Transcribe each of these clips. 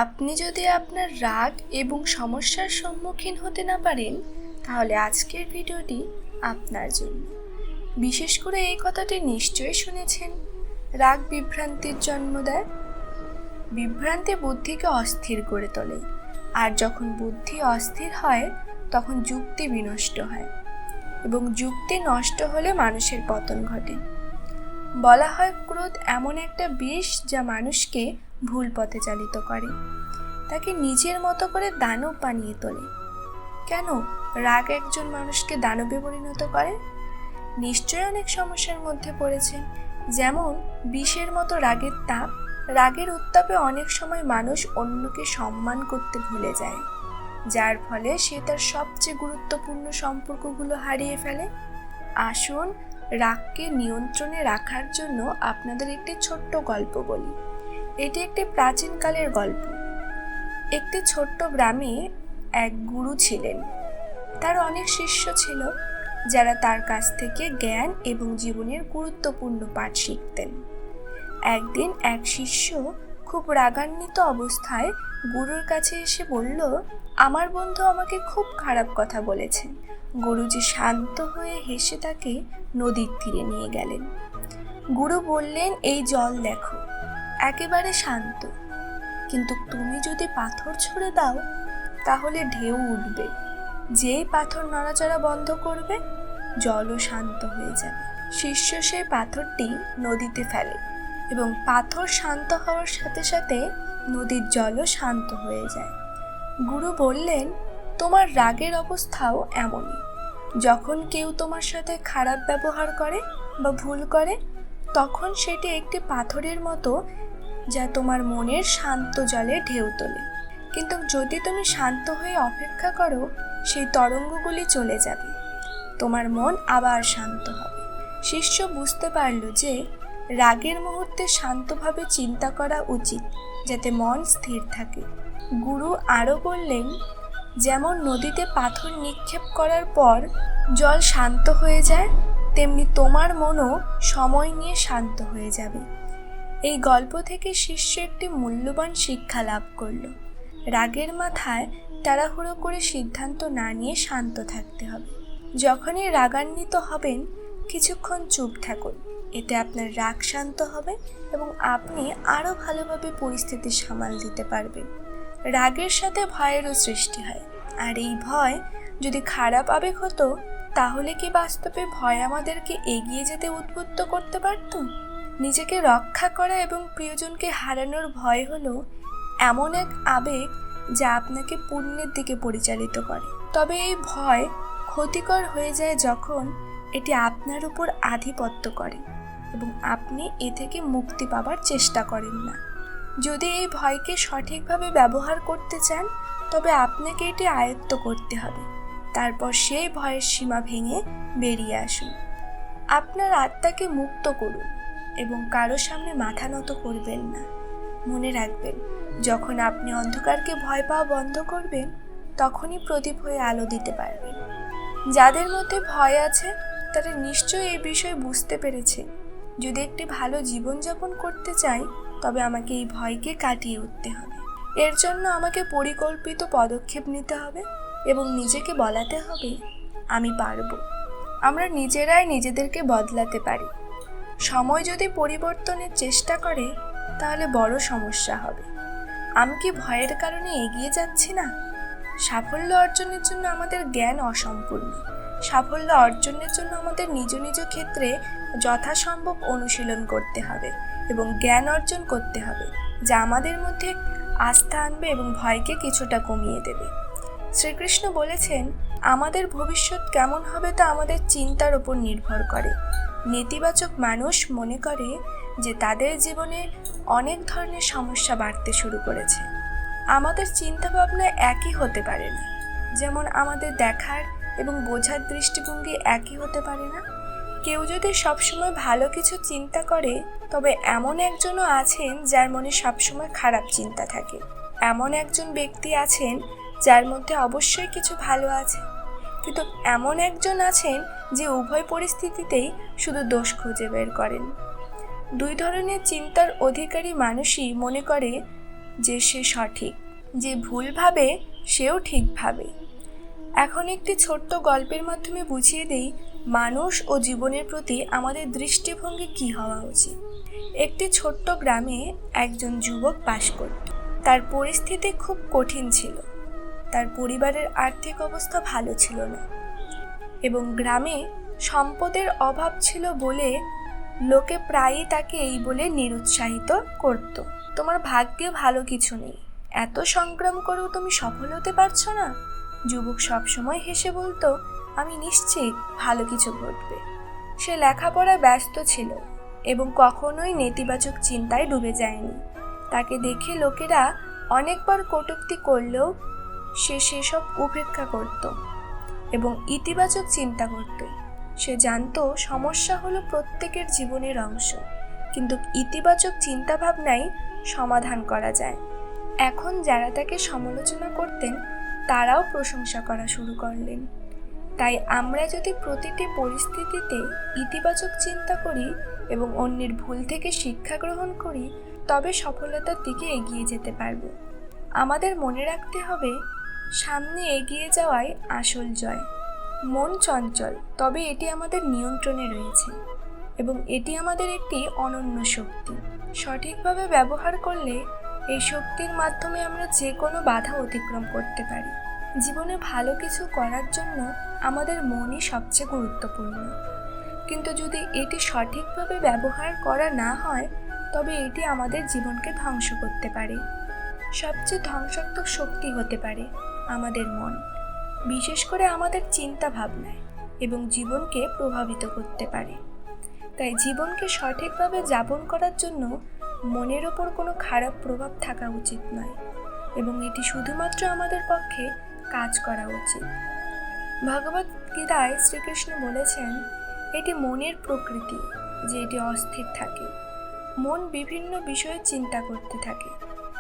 আপনি যদি আপনার রাগ এবং সমস্যার সম্মুখীন হতে না পারেন, তাহলে আজকের ভিডিওটি আপনার জন্য। বিশেষ করে এই কথাটি নিশ্চয়ই শুনেছেন, রাগ বিভ্রান্তির জন্ম দেয়। বিভ্রান্তি বুদ্ধিকে অস্থির করে তোলে, আর যখন বুদ্ধি অস্থির হয় তখন যুক্তি বিনষ্ট হয়, এবং যুক্তি নষ্ট হলে মানুষের পতন ঘটে। বলা হয় ক্রোধ এমন একটা বিষ যা মানুষকে ভুল পথে চালিত করে, তাকে নিজের মতো করে দানব বানিয়ে তোলে। কেন রাগ একজন মানুষকে দানবে পরিণত করে? নিশ্চয়ই অনেক সমস্যার মধ্যে পড়েছেন, যেমন বিষের মতো রাগের তাপ। রাগের উত্তাপে অনেক সময় মানুষ অন্যকে সম্মান করতে ভুলে যায়, যার ফলে সে তার সবচেয়ে গুরুত্বপূর্ণ সম্পর্কগুলো হারিয়ে ফেলে। আসুন রাগকে নিয়ন্ত্রণে রাখার জন্য আপনাদের একটি ছোট্ট গল্প বলি। এটি একটি প্রাচীনকালের গল্প। একটি ছোট্ট গ্রামে এক গুরু ছিলেন। তার অনেক শিষ্য ছিল, যারা তার কাছ থেকে জ্ঞান এবং জীবনের গুরুত্বপূর্ণ পাঠ শিখতেন। একদিন এক শিষ্য খুব রাগান্বিত অবস্থায় গুরুর কাছে এসে বলল, আমার বন্ধু আমাকে খুব খারাপ কথা বলেছে। গুরুজি শান্ত হয়ে হেসে তাকে নদীর তীরে নিয়ে গেলেন। গুরু বললেন, এই জল দেখো, একেবারে শান্ত, কিন্তু তুমি যদি পাথর ছুঁড়ে দাও তাহলে ঢেউ উঠবে। যেই পাথর নড়াচড়া বন্ধ করবে, জলও শান্ত হয়ে যাবে। শিষ্য সেই পাথরটি নদীতে ফেলে, এবং পাথর শান্ত হওয়ার সাথে সাথে নদীর জলও শান্ত হয়ে যায়। গুরু বললেন, তোমার রাগের অবস্থাও এমনই। যখন কেউ তোমার সাথে খারাপ ব্যবহার করে বা ভুল করে, তখন সেটি একটি পাথরের মতো, যা তোমার মনের শান্ত জলে ঢেউ তোলে। কিন্তু যদি তুমি শান্ত হয়ে অপেক্ষা করো, সেই তরঙ্গগুলি চলে যাবে, তোমার মন আবার শান্ত হবে। শিষ্য বুঝতে পারল যে রাগের মুহূর্তে শান্তভাবে চিন্তা করা উচিত, যাতে মন স্থির থাকে। গুরু আরও বললেন, যেমন নদীতে পাথর নিক্ষেপ করার পর জল শান্ত হয়ে যায়, তেমনি তোমার মনও সময় নিয়ে শান্ত হয়ে যাবে। এই গল্প থেকে শিষ্য একটি মূল্যবান শিক্ষা লাভ করল। রাগের মাথায় তাড়াহুড়ো করে সিদ্ধান্ত না নিয়ে শান্ত থাকতে হবে। যখনই রাগান্বিত হবেন, কিছুক্ষণ চুপ থাকুন। এতে আপনার রাগ শান্ত হবে এবং আপনি আরও ভালোভাবে পরিস্থিতি সামাল দিতে পারবেন। রাগের সাথে ভয়েরও সৃষ্টি হয়, আর এই ভয় যদি খারাপ আবেগ হতো, তাহলে কি বাস্তবে ভয় আমাদেরকে এগিয়ে যেতে উদ্বুদ্ধ করতে পারত? নিজেকে রক্ষা করা এবং প্রিয়জনকে হারানোর ভয় হলো এমন এক আবেগ যা আপনাকে পুণ্যের দিকে পরিচালিত করে। তবে এই ভয় ক্ষতিকর হয়ে যায় যখন এটি আপনার উপর আধিপত্য করে এবং আপনি এ থেকে মুক্তি পাবার চেষ্টা করেন না। যদি এই ভয়কে সঠিকভাবে ব্যবহার করতে চান, তবে আপনাকে এটি আয়ত্ত করতে হবে। তারপর সেই ভয়ের সীমা ভেঙে বেরিয়ে আসুন। আপনার আত্মাকে মুক্ত করুন এবং কারো সামনে মাথা নত করবেন না। মনে রাখবেন, যখন আপনি অন্ধকারকে ভয় পাওয়া বন্ধ করবেন, তখনই প্রদীপ হয়ে আলো দিতে পারবেন। যাদের মধ্যে ভয় আছে, তারা নিশ্চয়ই এই বিষয় বুঝতে পেরেছে। যদি একটি ভালো জীবনযাপন করতে চাই, তবে আমাকে এই ভয়কে কাটিয়ে উঠতে হবে। এর জন্য আমাকে পরিকল্পিত পদক্ষেপ নিতে হবে এবং নিজেকে বলাতে হবে, আমি পারবো। আমরা নিজেরাই নিজেদেরকে বদলাতে পারি। সময় যদি পরিবর্তনের চেষ্টা করে, তাহলে বড় সমস্যা হবে। আমি কি ভয়ের কারণে এগিয়ে যাচ্ছি না? সাফল্য অর্জনের জন্য আমাদের জ্ঞান অসম্পূর্ণ। সাফল্য অর্জনের জন্য আমাদের নিজ নিজ ক্ষেত্রে যথাসম্ভব অনুশীলন করতে হবে এবং জ্ঞান অর্জন করতে হবে, যা আমাদের মধ্যে আস্থা আনবে এবং ভয়কে কিছুটা কমিয়ে দেবে। শ্রীকৃষ্ণ বলেছেন, আমাদের ভবিষ্যৎ কেমন হবে তা আমাদের চিন্তার উপর নির্ভর করে। নেতিবাচক মানুষ মনে করে যে তাদের জীবনে অনেক ধরনের সমস্যা বাড়তে শুরু করেছে। আমাদের চিন্তাভাবনা একই হতে পারে না, যেমন আমাদের দেখার এবং বোঝার দৃষ্টিভঙ্গি একই হতে পারে না। কেউ যদি সবসময় ভালো কিছু চিন্তা করে, তবে এমন একজনও আছেন যার মনে সবসময় খারাপ চিন্তা থাকে। এমন একজন ব্যক্তি আছেন যার মধ্যে অবশ্যই কিছু ভালো আছে, কিন্তু এমন একজন আছেন যে উভয় পরিস্থিতিতেই শুধু দোষ খুঁজে বের করেন। দুই ধরনের চিন্তার অধিকারী মানুষই মনে করে যে সে সঠিক, যে ভুল ভাবে সেও ঠিক ভাবে। এখন একটি ছোট্ট গল্পের মাধ্যমে বুঝিয়ে দেই মানুষ ও জীবনের প্রতি আমাদের দৃষ্টিভঙ্গি কী হওয়া উচিত। একটি ছোট্ট গ্রামে একজন যুবক বাস করত। তার পরিস্থিতি খুব কঠিন ছিল। তার পরিবারের আর্থিক অবস্থা ভালো ছিল না এবং গ্রামে সম্পদের অভাব ছিল বলে লোকে প্রায়ই তাকে এই বলে নিরুৎসাহিত করত, তোমার ভাগ্যে ভালো কিছু নেই, এত সংগ্রাম করেও তুমি সফল হতে পারছো না। যুবক সবসময় হেসে বলতো, আমি নিশ্চিত ভালো কিছু ঘটবে। সে লেখাপড়ায় ব্যস্ত ছিল এবং কখনোই নেতিবাচক চিন্তায় ডুবে যায়নি। তাকে দেখে লোকেরা অনেকবার কটূক্তি করলেও সে সেসব উপেক্ষা করত এবং ইতিবাচক চিন্তা করত। সে জানতো সমস্যা হলো প্রত্যেকের জীবনের অংশ, কিন্তু ইতিবাচক চিন্তাভাবনাই সমাধান করা যায়। এখন যারা তাকে সমালোচনা করতেন তারাও প্রশংসা করা শুরু করলেন। তাই আমরা যদি প্রতিটি পরিস্থিতিতে ইতিবাচক চিন্তা করি এবং অন্যের ভুল থেকে শিক্ষা গ্রহণ করি, তবে সফলতার দিকে এগিয়ে যেতে পারব। আমাদের মনে রাখতে হবে, সামনে এগিয়ে যাওয়াই আসল জয়। মন চঞ্চল, তবে এটি আমাদের নিয়ন্ত্রণে রয়েছে এবং এটি আমাদের একটি অনন্য শক্তি। সঠিকভাবে ব্যবহার করলে এই শক্তির মাধ্যমে আমরা যে কোনো বাধা অতিক্রম করতে পারি। জীবনে ভালো কিছু করার জন্য আমাদের মনই সবচেয়ে গুরুত্বপূর্ণ, কিন্তু যদি এটি সঠিকভাবে ব্যবহার করা না হয় তবে এটি আমাদের জীবনকে ধ্বংস করতে পারে। সবচেয়ে ধ্বংসাত্মক শক্তি হতে পারে আমাদের মন, বিশেষ করে আমাদের চিন্তা ভাবনায়, এবং জীবনকে প্রভাবিত করতে পারে। তাই জীবনকে সঠিকভাবে যাপন করার জন্য মনের ওপর কোনো খারাপ প্রভাব থাকা উচিত নয় এবং এটি শুধুমাত্র আমাদের পক্ষে কাজ করা উচিত। ভগবদ্গীতায় শ্রীকৃষ্ণ বলেছেন, এটি মনের প্রকৃতি যে এটি অস্থির থাকে। মন বিভিন্ন বিষয়ে চিন্তা করতে থাকে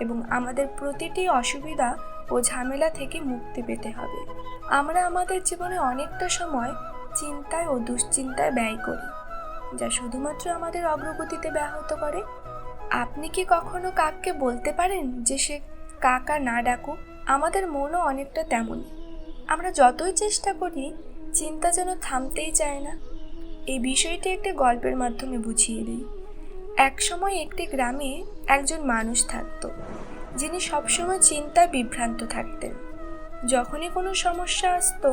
এবং আমাদের প্রতিটি অসুবিধা ও ঝামেলা থেকে মুক্তি পেতে হবে। আমরা আমাদের জীবনে অনেকটা সময় চিন্তায় ও দুশ্চিন্তায় ব্যয় করি, যা শুধুমাত্র আমাদের অগ্রগতিতে ব্যাহত করে। আপনি কি কখনো কাককে বলতে পারেন যে সে কাকা না ডাকুক? আমাদের মনও অনেকটা তেমনই। আমরা যতই চেষ্টা করি, চিন্তা যেন থামতেই চায় না। এই বিষয়টি একটি গল্পের মাধ্যমে বুঝিয়ে দিই। একসময় একটি গ্রামে একজন মানুষ থাকত, যিনি সবসময় চিন্তায় বিভ্রান্ত থাকতেন। যখনই কোনো সমস্যা আসতো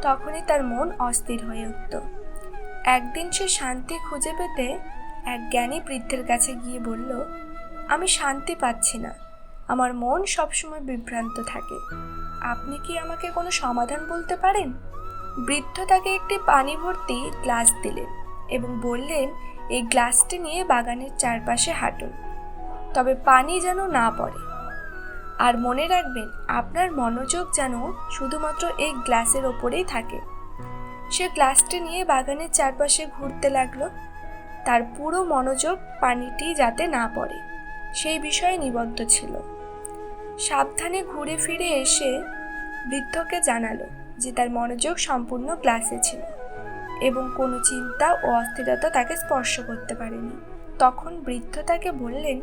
তখনই তার মন অস্থির হয়ে উঠত। একদিন সে শান্তি খুঁজে পেতে এক জ্ঞানী বৃদ্ধের কাছে গিয়ে বলল, আমি শান্তি পাচ্ছি না, আমার মন সবসময় বিভ্রান্ত থাকে, আপনি কি আমাকে কোনো সমাধান বলতে পারেন? বৃদ্ধ তাকে একটি পানি ভর্তি গ্লাস দিলেন এবং বললেন, এই গ্লাসটি নিয়ে বাগানের চারপাশে হাঁটুন, তবে পানি যেন না পড়ে। আর মনে রাখবেন, আপনার মনোযোগ যেন শুধুমাত্র এই গ্লাসের ওপরেই থাকে। সে গ্লাসটি নিয়ে বাগানের চারপাশে ঘুরতে লাগলো। তার পুরো মনোযোগ পানিটি যাতে না পড়ে সেই বিষয়ে নিবদ্ধ ছিল। সাবধানে ঘুরে ফিরে এসে বৃদ্ধকে জানালো যে তার মনোযোগ সম্পূর্ণ গ্লাসে ছিল এবং কোনো চিন্তা ও অস্থিরতা তাকে স্পর্শ করতে পারেনি। তখন বৃদ্ধ তাকে বললেন,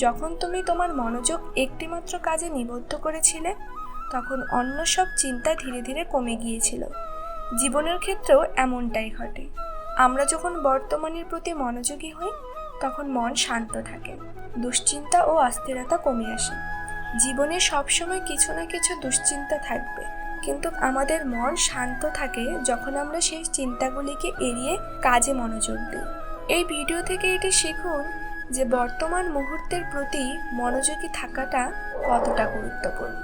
যখন তুমি তোমার মনোযোগ একটিমাত্র কাজে নিবদ্ধ করেছিলে তখন অন্য সব চিন্তা ধীরে ধীরে কমে গিয়েছিল। জীবনের ক্ষেত্রেও এমনটাই ঘটে। আমরা যখন বর্তমানের প্রতি মনোযোগী হই তখন মন শান্ত থাকে, দুশ্চিন্তা ও অস্থিরতা কমে আসে। জীবনে সবসময় কিছু না কিছু দুশ্চিন্তা থাকবে, কিন্তু আমাদের মন শান্ত থাকে যখন আমরা সেই চিন্তাগুলিকে এড়িয়ে কাজে মনোযোগ দিই। এই ভিডিও থেকে এটি শিখুন যে বর্তমান মুহূর্তের প্রতি মনোযোগী থাকাটা কতটা গুরুত্বপূর্ণ।